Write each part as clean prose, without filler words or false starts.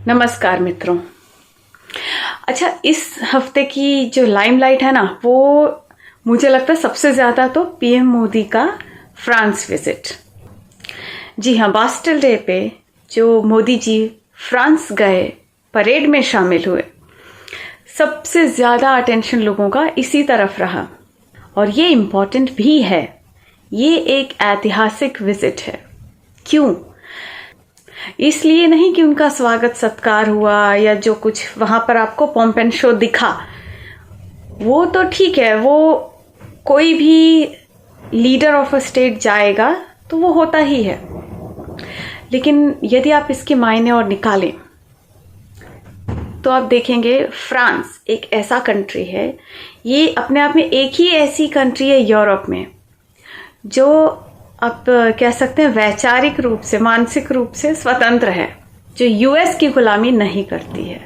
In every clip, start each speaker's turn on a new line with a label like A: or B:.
A: नमस्कार मित्रों। अच्छा, इस हफ्ते की जो लाइमलाइट है ना, वो मुझे लगता है सबसे ज़्यादा तो पीएम मोदी का फ्रांस विजिट। जी हाँ, बास्टिल डे पे जो मोदी जी फ्रांस गए, परेड में शामिल हुए, सबसे ज़्यादा अटेंशन लोगों का इसी तरफ रहा। और ये इम्पॉर्टेंट भी है, ये एक ऐतिहासिक विजिट है। क्यों? इसलिए नहीं कि उनका स्वागत सत्कार हुआ या जो कुछ वहां पर आपको पॉम्प एंड शो दिखा, वो तो ठीक है, वो कोई भी लीडर ऑफ अ स्टेट जाएगा तो वो होता ही है। लेकिन यदि आप इसके मायने और निकालें तो आप देखेंगे फ्रांस एक ऐसा कंट्री है, ये अपने आप में एक ही ऐसी कंट्री है यूरोप में जो आप कह सकते हैं वैचारिक रूप से, मानसिक रूप से स्वतंत्र है, जो यूएस की गुलामी नहीं करती है।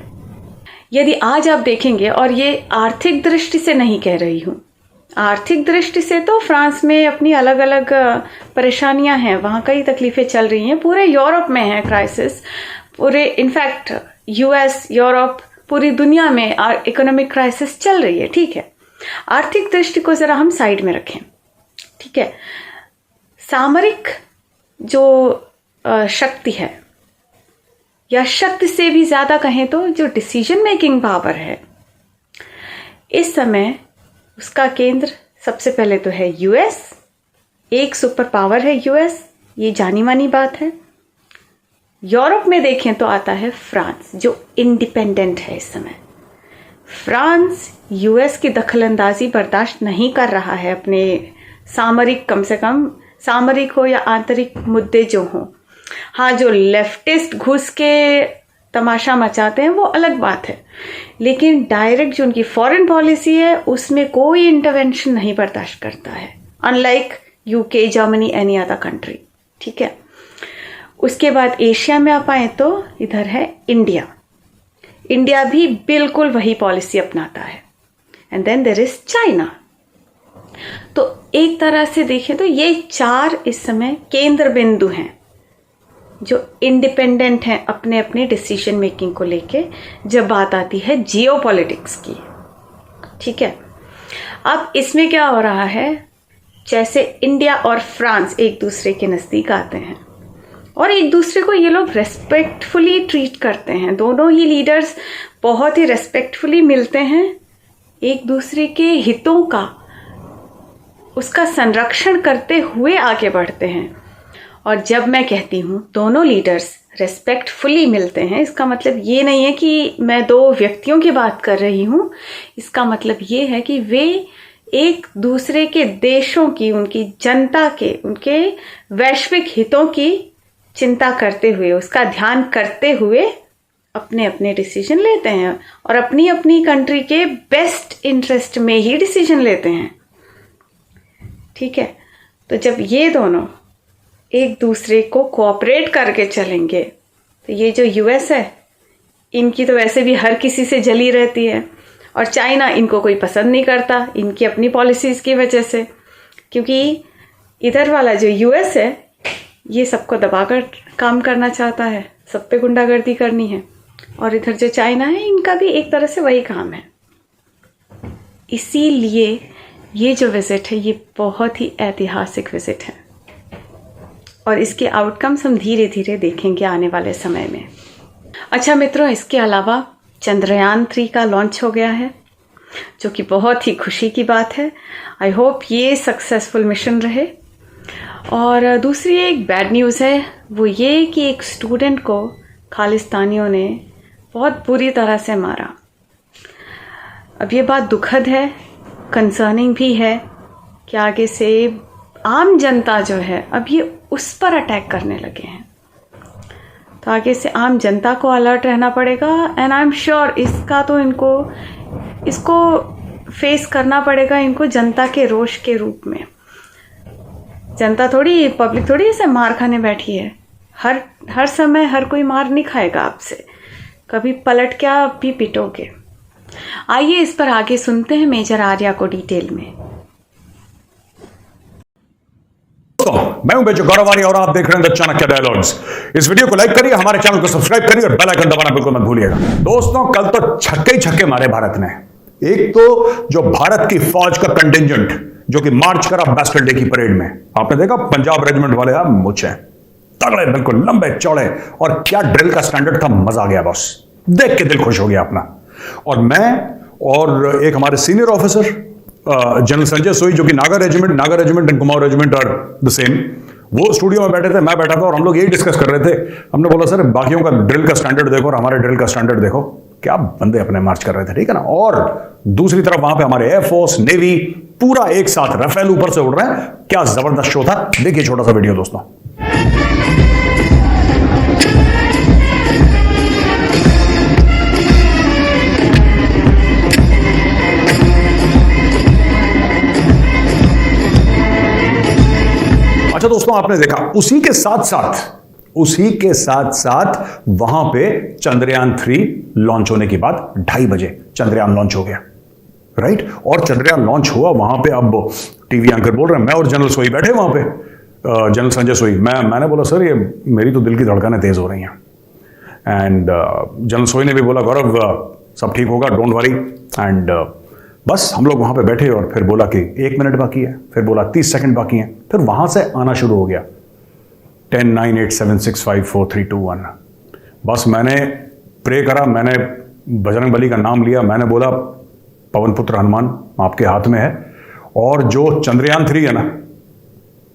A: यदि आज आप देखेंगे, और ये आर्थिक दृष्टि से नहीं कह रही हूं, आर्थिक दृष्टि से तो फ्रांस में अपनी अलग अलग परेशानियां हैं, वहां कई तकलीफें चल रही हैं, पूरे यूरोप में है क्राइसिस, पूरे इनफैक्ट यूएस, यूरोप, पूरी दुनिया में इकोनॉमिक क्राइसिस चल रही है। ठीक है, आर्थिक दृष्टि को जरा हम साइड में रखें। ठीक है, सामरिक जो शक्ति है, या शक्ति से भी ज्यादा कहें तो जो डिसीजन मेकिंग पावर है, इस समय उसका केंद्र सबसे पहले तो है यूएस। एक सुपर पावर है यूएस, ये जानी मानी बात है। यूरोप में देखें तो आता है फ्रांस, जो इंडिपेंडेंट है इस समय। फ्रांस यूएस की दखलंदाजी बर्दाश्त नहीं कर रहा है अपने सामरिक, कम से कम सामरिक हो या आंतरिक मुद्दे जो हों। हाँ, जो लेफ्टिस्ट घुस के तमाशा मचाते हैं वो अलग बात है, लेकिन डायरेक्ट जो उनकी फॉरेन पॉलिसी है उसमें कोई इंटरवेंशन नहीं बर्दाश्त करता है, unlike UK, Germany, any other country. ठीक है, उसके बाद एशिया में आप आए तो इधर है इंडिया। इंडिया भी बिल्कुल वही पॉलिसी अपनाता है। And then there is China. तो एक तरह से देखें तो ये चार इस समय केंद्र बिंदु हैं जो इंडिपेंडेंट हैं अपने अपने डिसीजन मेकिंग को लेके, जब बात आती है जियोपॉलिटिक्स की। ठीक है, अब इसमें क्या हो रहा है, जैसे इंडिया और फ्रांस एक दूसरे के नजदीक आते हैं और एक दूसरे को ये लोग रेस्पेक्टफुली ट्रीट करते हैं। दोनों ही लीडर्स बहुत ही रेस्पेक्टफुली मिलते हैं, एक दूसरे के हितों का, उसका संरक्षण करते हुए आगे बढ़ते हैं। और जब मैं कहती हूं दोनों लीडर्स रेस्पेक्टफुली मिलते हैं, इसका मतलब ये नहीं है कि मैं दो व्यक्तियों की बात कर रही हूं। इसका मतलब ये है कि वे एक दूसरे के देशों की, उनकी जनता के, उनके वैश्विक हितों की चिंता करते हुए, उसका ध्यान करते हुए अपने अपने डिसीजन लेते हैं और अपनी अपनी कंट्री के बेस्ट इंटरेस्ट में ही डिसीजन लेते हैं। ठीक है, तो जब ये दोनों एक दूसरे को कोऑपरेट करके चलेंगे तो ये जो यूएस है, इनकी तो वैसे भी हर किसी से जली रहती है, और चाइना इनको कोई पसंद नहीं करता इनकी अपनी पॉलिसीज की वजह से, क्योंकि इधर वाला जो यूएस है ये सबको दबाकर काम करना चाहता है, सब पे गुंडागर्दी करनी है, और इधर जो चाइना है इनका भी एक तरह से वही काम है। इसीलिए ये जो विजिट है ये बहुत ही ऐतिहासिक विजिट है, और इसके आउटकम्स हम धीरे धीरे देखेंगे आने वाले समय में। अच्छा मित्रों, इसके अलावा चंद्रयान 3 का लॉन्च हो गया है, जो कि बहुत ही खुशी की बात है। आई होप ये सक्सेसफुल मिशन रहे। और दूसरी एक बैड न्यूज़ है, वो ये कि एक स्टूडेंट को खालिस्तानियों ने बहुत बुरी तरह से मारा। अब ये बात दुखद है, कंसर्निंग भी है कि आगे से आम जनता जो है अब ये उस पर अटैक करने लगे हैं। तो आगे से आम जनता को अलर्ट रहना पड़ेगा, एंड आई एम श्योर इसका तो इसको फेस करना पड़ेगा इनको जनता के रोष के रूप में। जनता थोड़ी, पब्लिक थोड़ी ऐसे मार खाने बैठी है। हर समय हर कोई मार नहीं खाएगा आपसे, कभी पलट के आप भी पिटोगे। आइए इस पर आगे सुनते हैं मेजर आर्या को डिटेल में।
B: मैं हूं बेचो गौरवारी और आप देख रहे हैं द चाणक्य डायलॉग्स। इस वीडियो को लाइक करिए, हमारे चैनल को सब्सक्राइब करिए और बेल आइकन दबाना बिल्कुल मत भूलिएगा। दोस्तों, कल तो छक्के ही छक्के मारे भारत ने। एक तो जो भारत की फौज का कंटिंजेंट जो कि मार्च करा बैस्टल डे की परेड में, आपने देखा पंजाब रेजिमेंट वाले आप मुझे तगड़े, बिल्कुल लंबे चौड़े, और क्या ड्रिल का स्टैंडर्ड था, मजा आ गया बॉस, देख के दिल खुश हो गया अपना। और मैं और एक हमारे senior officer general Sanjay Soi, जो कि Naga regiment and Kumaon regiment are the same, वो स्टूडियो में बैठे थे, मैं बैठा था और हम लोग यही डिस्कस कर रहे थे। हमने बोला सर बाकियों का ड्रिल का स्टैंडर्ड देखो और हमारे ड्रिल का स्टैंडर्ड देखो, क्या बंदे अपने मार्च कर रहे थे, ठीक है ना। और दूसरी तरफ वहां पे हमारे एयरफोर्स, नेवी पूरा एक साथ राफेल ऊपर से उड़ रहे हैं। क्या जबरदस्त शो था, देखिए छोटा सा वीडियो दोस्तों। अच्छा दोस्तों, आपने देखा उसी के साथ साथ वहां पे चंद्रयान 3 लॉन्च होने के बाद 2:30 बजे चंद्रयान लॉन्च हो गया, राइट। और चंद्रयान लॉन्च हुआ वहां पे, अब टीवी एंकर बोल रहे हैं, मैं और जनरल सोई बैठे वहां पे, जनरल संजय सोई, मैंने बोला सर ये मेरी तो दिल की धड़कनें तेज हो रही हैं। एंड जनरल सोई ने भी बोला गौरव सब ठीक होगा, डोंट वरी। एंड बस हम लोग वहां पे बैठे और फिर बोला कि 1 मिनट बाकी है, फिर बोला 30 सेकंड बाकी हैं, फिर वहां से आना शुरू हो गया 10 9 8 7 6 5 4 3 2 1। बस मैंने प्रे करा, मैंने बजरंग बली का नाम लिया, मैंने बोला पवन पुत्र हनुमान आपके हाथ में है, और जो चंद्रयान 3 है ना,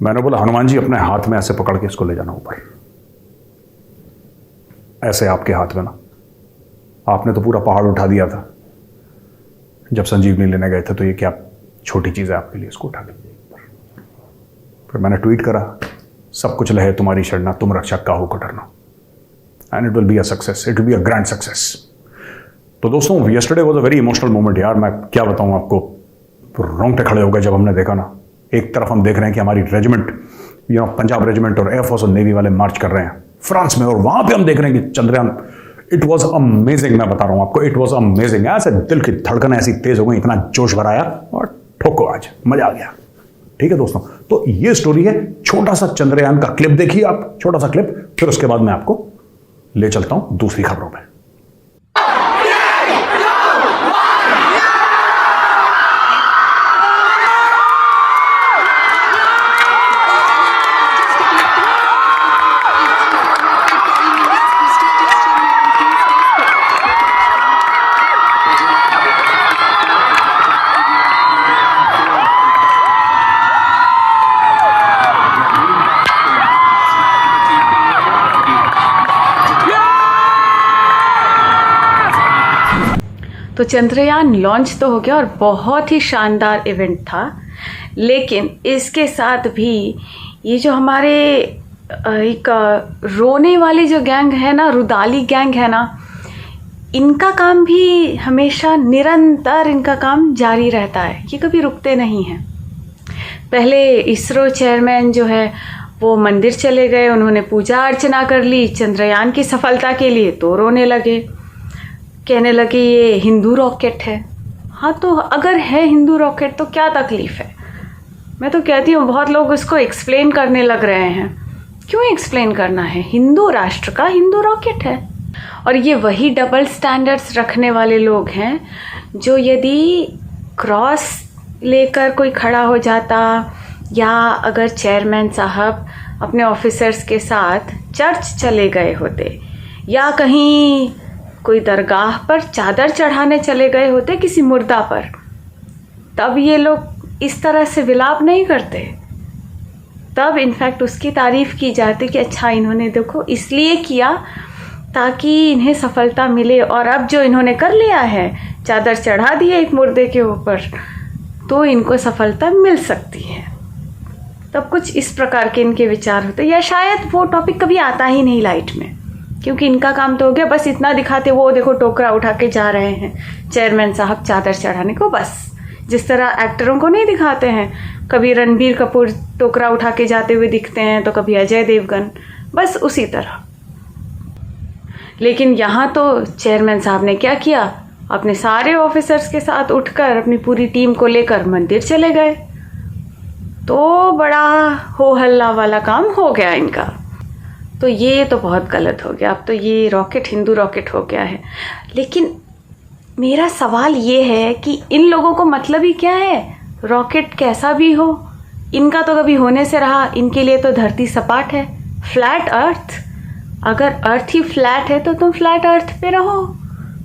B: मैंने बोला हनुमान जी अपने हाथ में ऐसे पकड़ के इसको ले जाना ऊपर, ऐसे आपके हाथ में ना, आपने तो पूरा पहाड़ उठा दिया था जब संजीवनी लेने गए थे, तो ये क्या छोटी चीज है आपके लिए, इसको उठा लीजिए। फिर मैंने ट्वीट करा, सब कुछ लहे तुम्हारी शरणा, तुम रक्षक काहू को डरना, and it will be a success, it will be a grand success. तो दोस्तों, yesterday was a very emotional moment यार, मैं क्या बताऊं आपको, रोंगटे खड़े हो गए जब हमने देखा ना। एक तरफ हम देख रहे हैं कि हमारी रेजिमेंट, पंजाब रेजिमेंट और एयरफोर्स और नेवी वाले मार्च कर रहे हैं फ्रांस में, और वहां पे हम देख रहे हैं कि चंद्रयान, इट वॉज अमेजिंग, मैं बता रहा हूं आपको, इट वॉज अमेजिंग। ऐसे दिल की धड़कन ऐसी तेज हो गई, इतना जोश भराया और ठोको, आज मजा आ गया। ठीक है दोस्तों, तो ये स्टोरी है, छोटा सा चंद्रयान का क्लिप देखिए आप, छोटा सा क्लिप, फिर उसके बाद मैं आपको ले चलता हूं दूसरी खबरों में।
A: तो चंद्रयान लॉन्च तो हो गया और बहुत ही शानदार इवेंट था, लेकिन इसके साथ भी ये जो हमारे एक रोने वाली जो गैंग है ना, रुदाली गैंग है ना, इनका काम भी हमेशा निरंतर इनका काम जारी रहता है, ये कभी रुकते नहीं हैं। पहले इसरो चेयरमैन जो है वो मंदिर चले गए, उन्होंने पूजा अर्चना कर ली चंद्रयान की सफलता के लिए, तो रोने लगे, कहने लगे ये हिंदू रॉकेट है। हाँ, तो अगर है हिंदू रॉकेट तो क्या तकलीफ है। मैं तो कहती हूँ बहुत लोग उसको एक्सप्लेन करने लग रहे हैं, क्यों एक्सप्लेन करना है, हिंदू राष्ट्र का हिंदू रॉकेट है। और ये वही डबल स्टैंडर्ड्स रखने वाले लोग हैं जो यदि क्रॉस लेकर कोई खड़ा हो जाता, या अगर चेयरमैन साहब अपने ऑफिसर्स के साथ चर्च चले गए होते, या कहीं कोई दरगाह पर चादर चढ़ाने चले गए होते किसी मुर्दा पर, तब ये लोग इस तरह से विलाप नहीं करते। तब इनफैक्ट उसकी तारीफ की जाती कि अच्छा इन्होंने देखो इसलिए किया ताकि इन्हें सफलता मिले, और अब जो इन्होंने कर लिया है, चादर चढ़ा दी है एक मुर्दे के ऊपर, तो इनको सफलता मिल सकती है। तब कुछ इस प्रकार के इनके विचार होते, या शायद वो टॉपिक कभी आता ही नहीं लाइट में, क्योंकि इनका काम तो हो गया बस इतना दिखाते, वो देखो टोकरा उठा के जा रहे हैं चेयरमैन साहब चादर चढ़ाने को, बस जिस तरह एक्टरों को नहीं दिखाते हैं, कभी रणबीर कपूर टोकरा उठा के जाते हुए दिखते हैं, तो कभी अजय देवगन, बस उसी तरह। लेकिन यहाँ तो चेयरमैन साहब ने क्या किया, अपने सारे ऑफिसर्स के साथ उठकर अपनी पूरी टीम को लेकर मंदिर चले गए। तो बड़ा हो हल्ला वाला काम हो गया इनका। तो ये तो बहुत गलत हो गया, अब तो ये रॉकेट हिंदू रॉकेट हो गया है। लेकिन मेरा सवाल ये है कि इन लोगों को मतलब ही क्या है, रॉकेट कैसा भी हो, इनका तो कभी होने से रहा, इनके लिए तो धरती सपाट है, फ्लैट अर्थ। अगर अर्थ ही फ्लैट है तो तुम फ्लैट अर्थ पे रहो।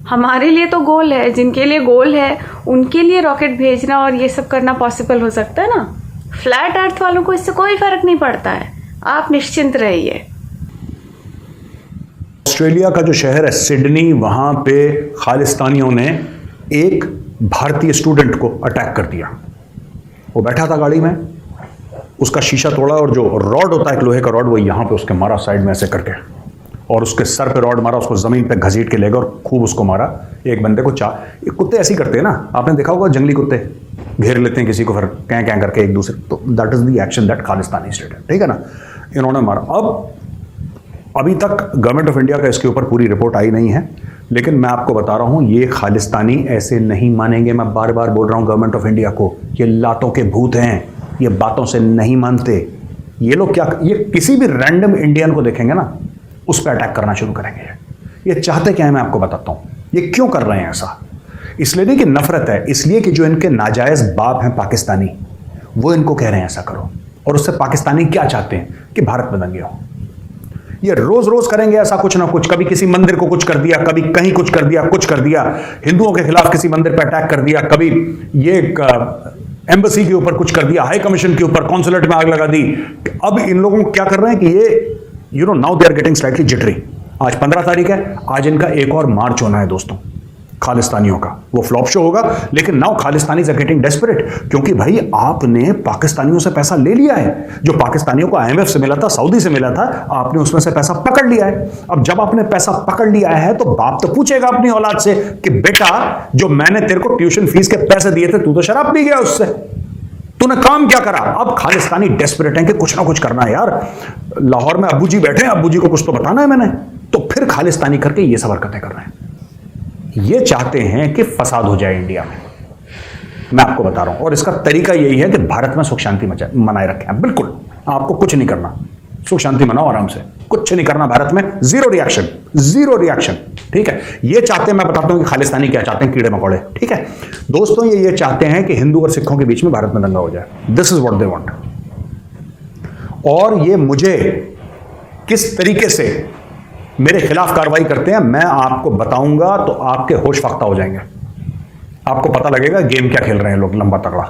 A: हमारे लिए तो गोल है, जिनके लिए गोल है उनके लिए रॉकेट भेजना और ये सब करना पॉसिबल हो सकता है ना। फ्लैट अर्थ वालों को इससे कोई फर्क नहीं पड़ता है, आप निश्चिंत रहिए।
B: ऑस्ट्रेलिया का जो शहर है सिडनी, वहां पे खालिस्तानियों ने एक भारतीय स्टूडेंट को अटैक कर दिया। वो बैठा था गाड़ी में, उसका शीशा तोड़ा और जो रॉड होता है एक लोहे का रॉड, वो यहां पे उसके मारा साइड में ऐसे करके, और उसके सर पे रॉड मारा, उसको जमीन पे घसीट के ले गया और खूब उसको मारा। एक बंदे को कुत्ते ऐसे ही करते हैं ना, आपने देखा होगा, जंगली कुत्ते घेर लेते हैं किसी को, फिर कैं कैं करके एक दूसरे, तो that is the action that Khalistani state है, ठीक है ना। इन्होंने मारा। अभी तक गवर्नमेंट ऑफ इंडिया का इसके ऊपर पूरी रिपोर्ट आई नहीं है, लेकिन मैं आपको बता रहा हूं ये खालिस्तानी ऐसे नहीं मानेंगे। मैं बार बार बोल रहा हूं गवर्नमेंट ऑफ इंडिया को, ये लातों के भूत हैं, ये बातों से नहीं मानते। ये लोग क्या, ये किसी भी रैंडम इंडियन को देखेंगे ना, उस पर अटैक करना शुरू करेंगे। ये चाहते क्या है मैं आपको बताता हूं। ये क्यों कर रहे हैं ऐसा, इसलिए नहीं कि नफरत है, इसलिए कि जो इनके नाजायज बाप हैं पाकिस्तानी, वो इनको कह रहे हैं ऐसा करो। और उससे पाकिस्तानी क्या चाहते हैं कि भारत में दंगे हो। ये रोज रोज करेंगे ऐसा कुछ ना कुछ, कभी किसी मंदिर को कुछ कर दिया, कभी कहीं कुछ कर दिया, हिंदुओं के खिलाफ किसी मंदिर पर अटैक कर दिया, कभी ये एम्बेसी के ऊपर कुछ कर दिया, हाई कमीशन के ऊपर, कॉन्सुलेट में आग लगा दी। अब इन लोगों को क्या कर रहे हैं कि ये now they are getting slightly jittery. आज 15 तारीख है, आज इनका एक और मार्च होना है दोस्तों खालिस्तानियों का। वो फ्लॉप शो होगा, लेकिन now Khalistanis are getting desperate, क्योंकि भाई आपने पाकिस्तानियों से पैसा ले लिया है। जो पाकिस्तानियों को IMF से मिला था, सऊदी से मिला था, आपने उसमें से पैसा पकड़ लिया है। अब जब आपने पैसा पकड़ लिया है तो बाप तो पूछेगा अपनी औलाद से कि बेटा, जो मैंने तेरे को ट्यूशन फीस के पैसे दिए थे, तू तो शराब पी गया उससे, तूने काम क्या करा। अब खालिस्तानी डेस्परेट हैं कि कुछ ना कुछ करना है यार। लाहौर में अब्बू जी बैठे हैं, अब्बू जी को कुछ तो बताना है मैंने, तो फिर खालिस्तानी करके ये सब हरकतें कर रहे हैं। ये चाहते हैं कि फसाद हो जाए इंडिया में, मैं आपको बता रहा हूं। और इसका तरीका यही है कि भारत में सुख शांति मनाए रखें। बिल्कुल आपको कुछ नहीं करना, सुख शांति मनाओ आराम से, कुछ नहीं करना भारत में, जीरो रिएक्शन, ठीक है। ये चाहते हैं, मैं बताता हूं कि खालिस्तानी क्या चाहते हैं, कीड़े मकोड़े, ठीक है दोस्तों। ये चाहते हैं कि हिंदू और सिखों के बीच में भारत में दंगा हो जाए। This is what they want. और ये मुझे किस तरीके से मेरे खिलाफ कार्रवाई करते हैं मैं आपको बताऊंगा, तो आपके होश फख्ता हो जाएंगे, आपको पता लगेगा गेम क्या खेल रहे हैं लोग, लंबा तगड़ा,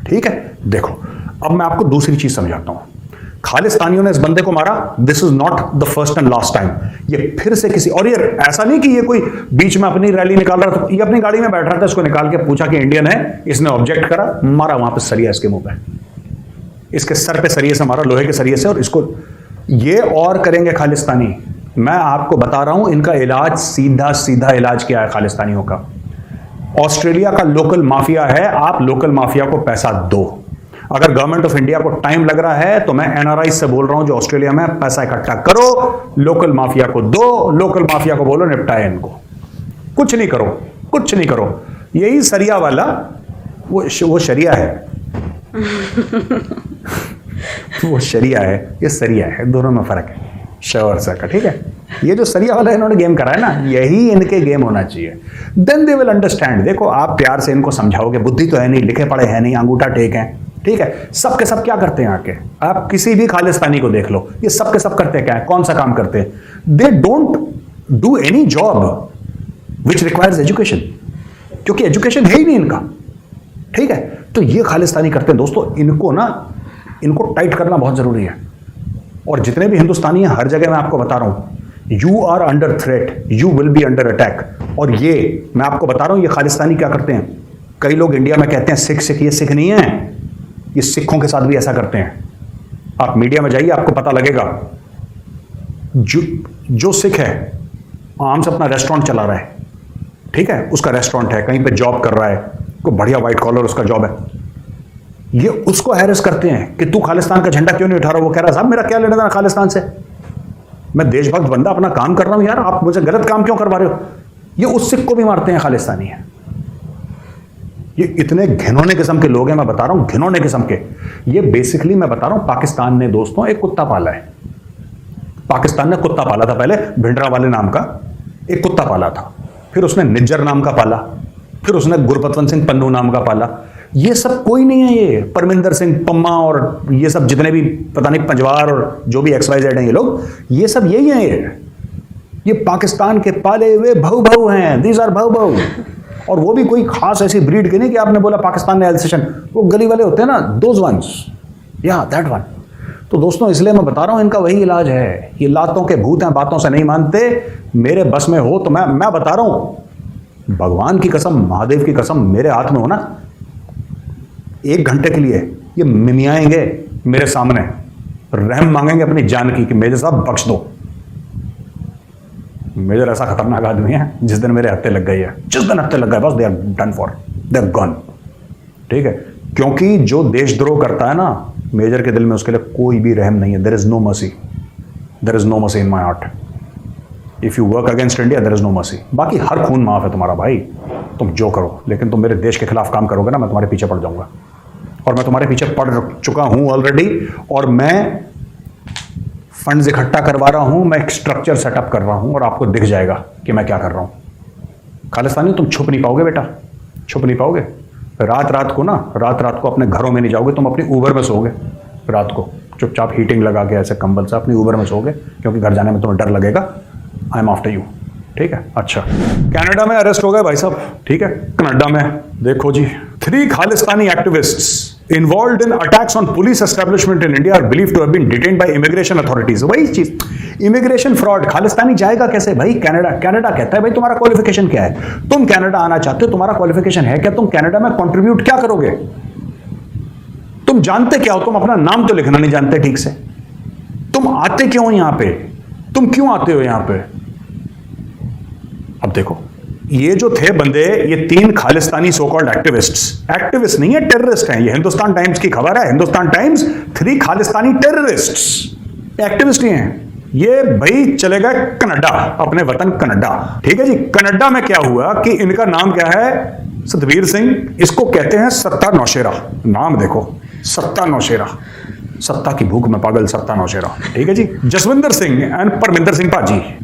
B: ठीक है। देखो अब मैं आपको दूसरी चीज समझाता हूं। खालिस्तानियों ने इस बंदे को मारा, this is not the first and last time. ये फिर से किसी, और ये ऐसा नहीं कि ये कोई बीच में अपनी रैली निकाल रहा था, ये अपनी गाड़ी में बैठ रहा था, इसको निकाल के पूछा कि इंडियन है, इसने ऑब्जेक्ट करा, मारा वहां पर सरिया इसके मुंह पे, इसके सर पे सरिये से मारा, लोहे के सरिये से। और इसको ये और करेंगे खालिस्तानी। मैं आपको बता रहा हूं इनका इलाज, सीधा इलाज क्या है खालिस्तानियों का। ऑस्ट्रेलिया का लोकल माफिया है, आप लोकल माफिया को पैसा दो। अगर गवर्नमेंट ऑफ इंडिया को टाइम लग रहा है तो मैं NRI से बोल रहा हूं जो ऑस्ट्रेलिया में, पैसा इकट्ठा करो, लोकल माफिया को दो, लोकल माफिया को बोलो निपटाए इनको। कुछ नहीं करो। यही सरिया वाला वो शरिया है वो शरिया है, ये सरिया है, दोनों में फर्क है, शवर सा का, ठीक है। ये जो सरिया वाला इन्होंने गेम करा है ना, यही इनके गेम होना चाहिए। Then they will understand. देखो आप प्यार से इनको समझाओगे, बुद्धि तो है नहीं, लिखे पढ़े है नहीं, अंगूठा टेक है, ठीक है। सब के सब क्या करते हैं आके, आप किसी भी खालिस्तानी को देख लो, ये सब के सब करते क्या है, कौन सा काम करते हैं। They don't do any job which requires education, क्योंकि एजुकेशन है ही नहीं इनका, ठीक है। तो ये खालिस्तानी करते हैं दोस्तों। इनको टाइट करना बहुत जरूरी है। और जितने भी हिंदुस्तानी हैं हर जगह मैं आपको बता रहा हूं, you are under threat, you will be under attack. और ये मैं आपको बता रहा हूं, ये खालिस्तानी क्या करते हैं। कई लोग इंडिया में कहते हैं सिख, ये सिख नहीं है, ये सिखों के साथ भी ऐसा करते हैं। आप मीडिया में जाइए, आपको पता लगेगा। जो सिख है आम से अपना रेस्टोरेंट चला रहा है, ठीक है, उसका रेस्टोरेंट है, कहीं पे जॉब कर रहा है, कोई बढ़िया व्हाइट कॉलर उसका जॉब है, ये उसको हैरेस करते हैं कि तू खालिस्तान का झंडा क्यों नहीं उठा रहा। वो कह रहा है साहब मेरा क्या लेना देना खालिस्तान से, मैं देशभक्त बंदा अपना काम कर रहा हूं यार, आप मुझे गलत काम क्यों करवा रहे हो। ये उस सिख को भी मारते हैं खालिस्तानी है। ये इतने घिनौने किस्म के लोग हैं, मैं बता रहा हूं, घिनौने किस्म के। ये बेसिकली मैं बता रहा हूं, पाकिस्तान ने दोस्तों एक कुत्ता पाला है। पाकिस्तान ने कुत्ता पाला था पहले, भिंडरावाले नाम का एक कुत्ता पाला था, फिर उसने निज्जर नाम का पाला, फिर उसने गुरपतवंत सिंह पन्नू नाम का पाला। ये सब कोई नहीं है, ये परमिंदर सिंह पम्मा और ये सब जितने भी पता नहीं पंजवार और जो भी XYZ हैं ये लोग, ये सब यही हैं। ये पाकिस्तान के पाले हुए भऊ हैं, दीज आर भऊ। और वो भी कोई खास ऐसी ब्रीड के नहीं कि आपने बोला पाकिस्तान ने एल्सेशन, वो गली वाले होते हैं ना, दोज वंस, या दैट वन। तो दोस्तों इसलिए मैं बता रहा हूं, इनका वही इलाज है। ये लातों के भूत हैं, बातों से नहीं मानते। मेरे बस में हो तो मैं बता रहा हूं, भगवान की कसम, महादेव की कसम, मेरे हाथ में हो ना, 1 घंटे के लिए ये मिमियाएंगे मेरे सामने, रहम मांगेंगे अपनी जान की कि मेजर साहब बख्श दो। मेजर ऐसा खतरनाक आदमी है, जिस दिन मेरे हत्थे लग गई है, जिस दिन हत्थे लग गए बस they are done for, they are gone. ठीक है, क्योंकि जो देशद्रोह करता है ना, मेजर के दिल में उसके लिए कोई भी रहम नहीं है। There is no mercy, there is no mercy in my heart. If you work against India there is no mercy. बाकी हर खून माफ है तुम्हारा भाई, तुम जो करो, लेकिन तुम मेरे देश के खिलाफ काम करोगे ना, मैं तुम्हारे पीछे पड़ जाऊंगा। और मैं तुम्हारे पीछे पड़ चुका हूं ऑलरेडी, और मैं फंड्स इकट्ठा करवा रहा हूं, मैं एक स्ट्रक्चर सेटअप कर रहा हूं, और आपको दिख जाएगा कि मैं क्या कर रहा हूं। खालिस्तानी तुम छुप नहीं पाओगे बेटा, छुप नहीं पाओगे। रात रात को अपने घरों में नहीं जाओगे, तुम अपनी ऊबर में सोओगे। रात को चुपचाप हीटिंग लगा के ऐसे कंबल से अपनी ऊबर में सोओगे, क्योंकि घर जाने में तुम्हें डर लगेगा। I am after you. ठीक है, अच्छा। कनाडा में अरेस्ट हो गए भाई साहब, ठीक है, कनाडा में देखो जी, 3 Khalistani activists involved in attacks on police establishment in India are believed to have been detained by immigration authorities। वही चीज, इमिग्रेशन फ्रॉड। खालिस्तानी जाएगा कैसे भाई कनाडा? कनाडा कहता है भाई तुम्हारा क्वालिफिकेशन क्या है, तुम कनाडा आना चाहते हो, तुम्हारा क्वालिफिकेशन है क्या, तुम कनाडा में कंट्रीब्यूट क्या करोगे, तुम जानते क्या हो, तुम अपना नाम तो लिखना नहीं जानते ठीक से, तुम आते क्यों यहां पे, तुम क्यों आते हो यहां पे? अब देखो, ये जो थे बंदे, ये 3 खालिस्तानी सो कॉल्ड एक्टिविस्ट नहीं है, टेररिस्ट हैं। ये हिंदुस्तान टाइम्स की खबर है, Hindustan Times, 3 Khalistani terrorist activist ही हैं। ये भाई चले गए कनाडा, अपने वतन कनाडा। ठीक है जी, कनाडा में क्या हुआ कि इनका नाम क्या है, सतवीर सिंह। इसको कहते हैं सत्ता नौशेरा। नाम देखो, सत्ता नौशेरा, सत्ता की भूख में पागल सत्ता नौशेरा। ठीक है जी, जसविंदर सिंह एंड परमिंदर सिंह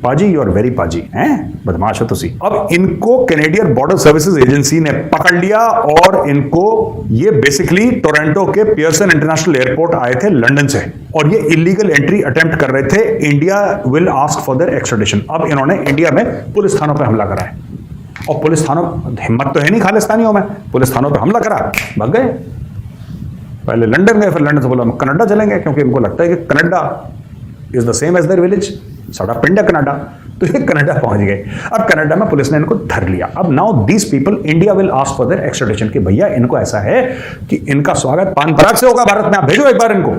B: पाजी यू आर वेरी पाजी हैं, बदमाश हो तुसी। अब इनको कैनेडियन बॉर्डर सर्विसेज एजेंसी ने पकड़ लिया, और इनको ये बेसिकली टोरंटो के पियर्सन इंटरनेशनल एयरपोर्ट आए थे लंदन से, और ये इलीगल एंट्री अटेम्प्ट कर रहे थे। India will ask for their extradition. अब इन्होंने इंडिया में पुलिस थानों पर हमला करा है, और पुलिस थानों, हिम्मत तो है नहीं खालिस्तानियों में, पुलिस थानों पर हमला करा, भाग गए। पहले लंदन गए, फिर लंदन से बोला हम कनाडा चलेंगे, क्योंकि इनको लगता है कि Canada is the same as their village, साडा पिंड है कनाडा। तो ये कनाडा पहुंच गए। अब कनाडा में पुलिस ने इनको धर लिया। अब now these people, India will ask for their extradition, कि भैया इनको ऐसा है कि इनका स्वागत पान पराग से होगा भारत में, आप भेजो एक बार इनको,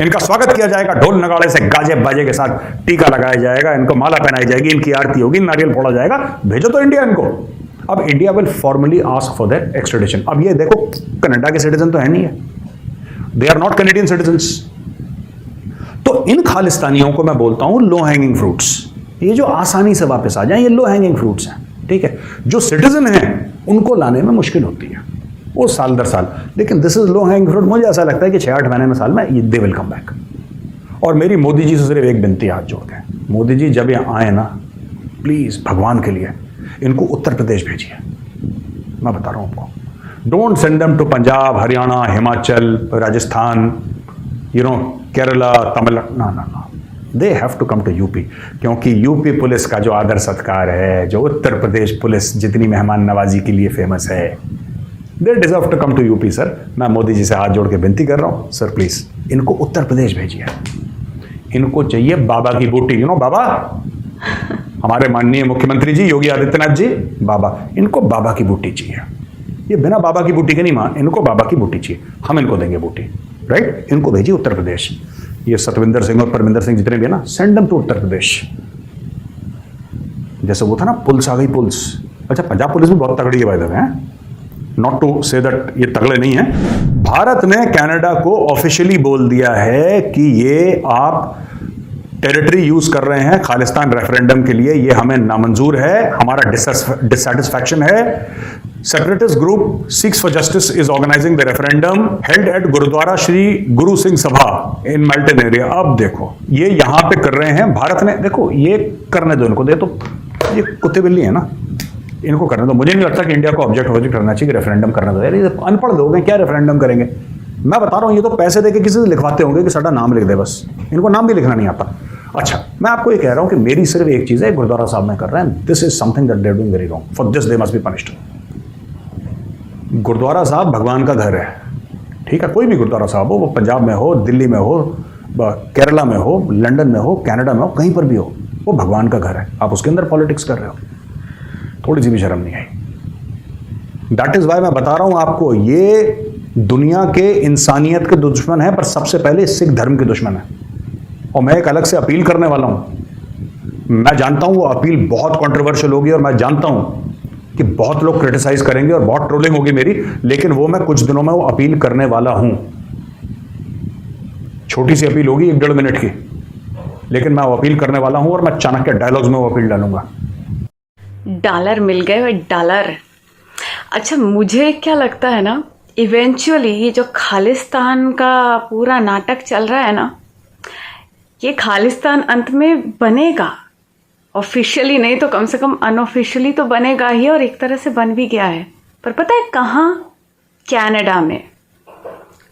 B: इनका स्वागत किया जाएगा ढोल नगाड़े से, गाजे बाजे के साथ, टीका लगाया जाएगा, इनको माला पहनाई जाएगी, इनकी आरती होगी, नारियल फोड़ा जाएगा, भेजो तो इंडिया इनको। अब India will formally ask for their extradition. अब ये देखो, कनाडा के सिटीजन तो है नहीं है, they are not Canadian citizens. तो इन खालिस्तानियों को मैं बोलता हूं लो हैंगिंग फ्रूट्स, ये जो आसानी से वापस आ जाएं, ये लो हैंगिंग फ्रूट्स हैं। ठीक है, जो सिटीजन हैं उनको लाने में मुश्किल होती है, वो साल दर साल, लेकिन this is low hanging fruit. मुझे ऐसा लगता है कि 6-8 महीने में, साल में दे विल कम बैक। और मेरी मोदी जी से सिर्फ एक विनती हाथ जोड़ के, मोदी जी जब ये आए ना, प्लीज भगवान के लिए इनको उत्तर प्रदेश भेजिए। मैं बता रहा हूं आपको, don't send them to Punjab, Haryana, Himachal, Rajasthan, Kerala, Tamil Nadu, ना, they have to come to UP. क्योंकि यूपी पुलिस का जो आदर सत्कार है, जो उत्तर प्रदेश पुलिस जितनी मेहमान नवाजी के लिए फेमस है, they deserve to come to UP. Sir, मैं मोदी जी से हाथ जोड़ के विनती कर रहा हूं, सर प्लीज इनको उत्तर प्रदेश भेजिए। इनको चाहिए बाबा की बूटी, बाबा, हमारे माननीय मुख्यमंत्री जी योगी आदित्यनाथ जी, बाबा, इनको बाबा की बूटी चाहिए। ये बिना बाबा की बूटी के नहीं मान, इनको बाबा की बूटी चाहिए, हम इनको देंगे बूटी, राइट? इनको भेजिए उत्तर प्रदेश। ये सतविंदर सिंह और परमिंदर सिंह जितने भी है ना, send them to Uttar Pradesh. जैसे वो था ना, पुलिस आ गई, पुलिस। अच्छा, पंजाब पुलिस भी बहुत तगड़ी है by the way, not to say that ये तगड़े नहीं है। भारत ने कनाडा को ऑफिशियली बोल दिया है कि ये आप टेरिटरी यूज कर रहे हैं खालिस्तान रेफरेंडम के लिए, ये हमें नामंजूर है, हमारा डिससेटिस्फैक्शन है। Separatist group Sikhs for justice is organising the referendum held at Gurdwara Shri Guru Singh सभा इन मेल्टन एरिया। अब देखो ये यहां पे कर रहे हैं, भारत ने, देखो ये करने दो इनको, दे तो ये कुत्ते बिल्ली है ना, इनको करने दो। मुझे नहीं लगता कि इंडिया को ऑब्जेक्ट करना चाहिए कि रेफरेंडम करना दो। यार ये अनपढ़ लोग हैं, क्या रेफरेंडम करेंगे? मैं बता रहा हूं, ये तो पैसे देके किसी से लिखवाते होंगे कि साਡਾ नाम लिख दे, बस इनको नाम भी लिखना नहीं आता। अच्छा, मैं आपको ये कह रहा हूं कि मेरी सिर्फ एक चीज है, गुरुद्वारा साहब में कर रहे हैं, this is something that they are doing very wrong, for this they must be punished. Gurdwara Sahib भगवान का घर है, ठीक है, कोई भी गुरुद्वारा साहब हो, वो पंजाब में हो, दिल्ली में हो, केरला में हो, लंदन में हो, कनाडा में हो, कहीं पर भी हो, वो भगवान का घर है। आप उसके अंदर पॉलिटिक्स कर रहे हो, थोड़ी सी भी शर्म नहीं आई। दैट इज वाई मैं बता रहा हूं आपको, ये दुनिया के इंसानियत के दुश्मन है, पर सबसे पहले सिख धर्म के दुश्मन है। और मैं एक अलग से अपील करने वाला हूं। मैं जानता हूं वो अपील बहुत कंट्रोवर्शियल होगी, और मैं जानता हूं कि बहुत लोग क्रिटिसाइज करेंगे और बहुत ट्रोलिंग होगी मेरी, लेकिन वो मैं कुछ दिनों में वो अपील करने वाला हूं। छोटी सी अपील होगी, 1-1.5 मिनट की, लेकिन मैं वो अपील करने वाला हूं, और मैं चाणक्य डायलॉग्स में वो अपील डालूंगा।
A: डॉलर मिल गए, डॉलर। अच्छा, मुझे क्या लगता है ना, इवेंचुअली ये जो खालिस्तान का पूरा नाटक चल रहा है ना, ये खालिस्तान अंत में बनेगा। ऑफिशियली नहीं तो कम से कम अनऑफिशियली तो बनेगा ही, और एक तरह से बन भी गया है। पर पता है कहाँ? कनाडा में।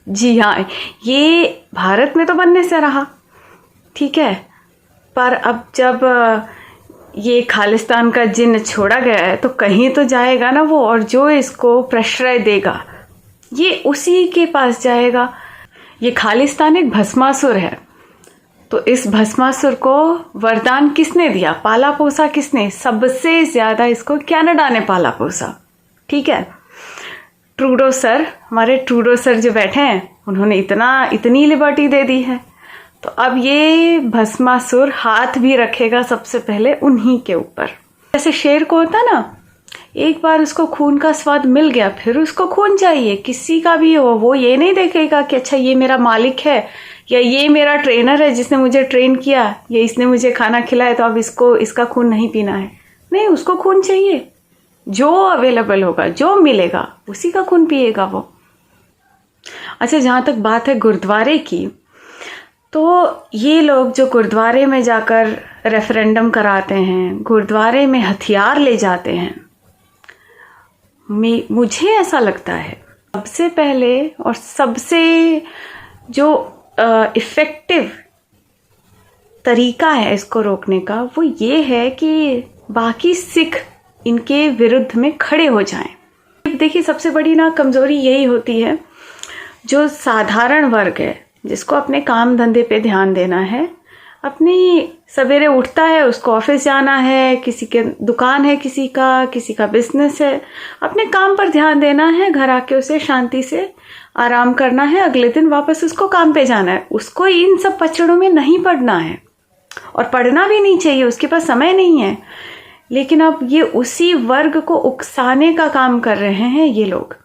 A: जी हाँ, ये भारत में तो बनने से रहा, ठीक है, पर अब जब ये खालिस्तान का जिन्न छोड़ा गया है तो कहीं तो जाएगा ना वो, और जो इसको प्रश्रय देगा ये उसी के पास जाएगा। ये खालिस्तान एक भस्मासुर है, तो इस भस्मासुर को वरदान किसने दिया, पाला पोसा किसने? सबसे ज्यादा इसको कनाडा ने पाला पोसा, ठीक है। ट्रूडो सर, हमारे ट्रूडो सर जो बैठे हैं, उन्होंने इतनी लिबर्टी दे दी है, तो अब ये भस्मासुर हाथ भी रखेगा सबसे पहले उन्हीं के ऊपर। जैसे शेर को होता ना, एक बार उसको खून का स्वाद मिल गया, फिर उसको खून चाहिए, किसी का भी हो। वो ये नहीं देखेगा कि अच्छा ये मेरा मालिक है, या ये मेरा ट्रेनर है जिसने मुझे ट्रेन किया, या इसने मुझे खाना खिलाया तो अब इसका खून नहीं पीना है। नहीं, उसको खून चाहिए, जो अवेलेबल होगा, जो मिलेगा, उसी का खून पिएगा वो। अच्छा, जहाँ तक बात है गुरुद्वारे की, तो ये लोग जो गुरुद्वारे में जाकर रेफरेंडम कराते हैं, गुरुद्वारे में हथियार ले जाते हैं, मुझे ऐसा लगता है सबसे पहले और सबसे जो इफ़ेक्टिव तरीका है इसको रोकने का, वो ये है कि बाकी सिख इनके विरुद्ध में खड़े हो जाएं। देखिए, सबसे बड़ी ना कमज़ोरी यही होती है, जो साधारण वर्ग है, जिसको अपने काम धंधे पे ध्यान देना है, अपनी सवेरे उठता है, उसको ऑफिस जाना है, किसी के दुकान है, किसी का बिजनेस है, अपने काम पर ध्यान देना है, घर आके उसे शांति से आराम करना है, अगले दिन वापस उसको काम पे जाना है। उसको इन सब पचड़ों में नहीं पड़ना है, और पढ़ना भी नहीं चाहिए, उसके पास समय नहीं है। लेकिन अब ये उसी वर्ग को उकसाने का काम कर रहे हैं ये लोग,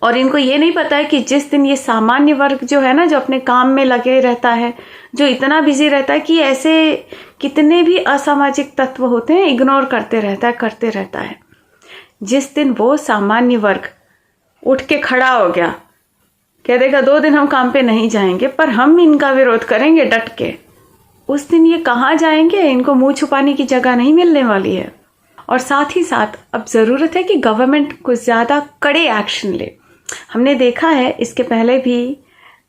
A: और इनको ये नहीं पता है कि जिस दिन ये सामान्य वर्ग जो है ना, जो अपने काम में लगे रहता है, जो इतना बिजी रहता है कि ऐसे कितने भी असामाजिक तत्व होते हैं इग्नोर करते रहता है, जिस दिन वो सामान्य वर्ग उठ के खड़ा हो गया, कह देगा 2 दिन हम काम पे नहीं जाएंगे, पर हम इनका विरोध करेंगे डट के, उस दिन ये कहाँ जाएंगे? इनको मुंह छुपाने की जगह नहीं मिलने वाली है। और साथ ही साथ अब ज़रूरत है कि गवर्नमेंट कुछ ज़्यादा कड़े एक्शन ले। हमने देखा है, इसके पहले भी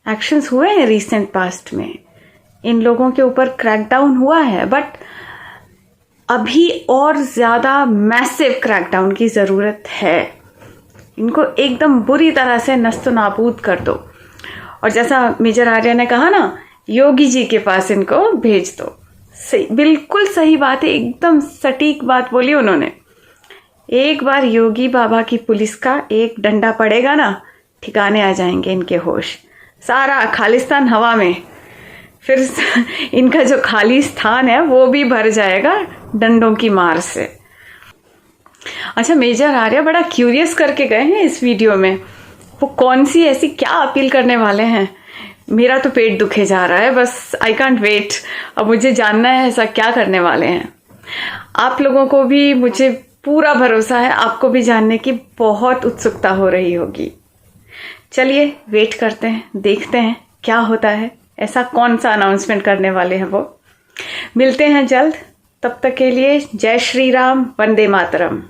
A: एक्शंस हुए हैं रिसेंट पास्ट में, इन लोगों के ऊपर क्रैकडाउन हुआ है, बट अभी और ज़्यादा मैसिव क्रैकडाउन की ज़रूरत है। इनको एकदम बुरी तरह से नस्तो नाबूद कर दो, और जैसा मेजर आर्या ने कहा ना, योगी जी के पास इनको भेज दो। सही, बिल्कुल सही बात है, एकदम सटीक बात बोली उन्होंने। एक बार योगी बाबा की पुलिस का एक डंडा पड़ेगा ना, ठिकाने आ जाएंगे इनके होश, सारा खालिस्तान हवा में, फिर इनका जो खाली स्थान है वो भी भर जाएगा डंडों की मार से। अच्छा, मेजर आर्या बड़ा क्यूरियस करके गए हैं इस वीडियो में, वो कौन सी ऐसी क्या अपील करने वाले हैं। मेरा तो पेट दुखे जा रहा है, बस आई कांट वेट। अब मुझे जानना है ऐसा क्या करने वाले हैं। आप लोगों को भी मुझे पूरा भरोसा है, आपको भी जानने की बहुत उत्सुकता हो रही होगी। चलिए वेट करते हैं, देखते हैं क्या होता है, ऐसा कौन सा अनाउंसमेंट करने वाले हैं वो। मिलते हैं जल्द, तब तक के लिए जय श्री राम, वंदे मातरम।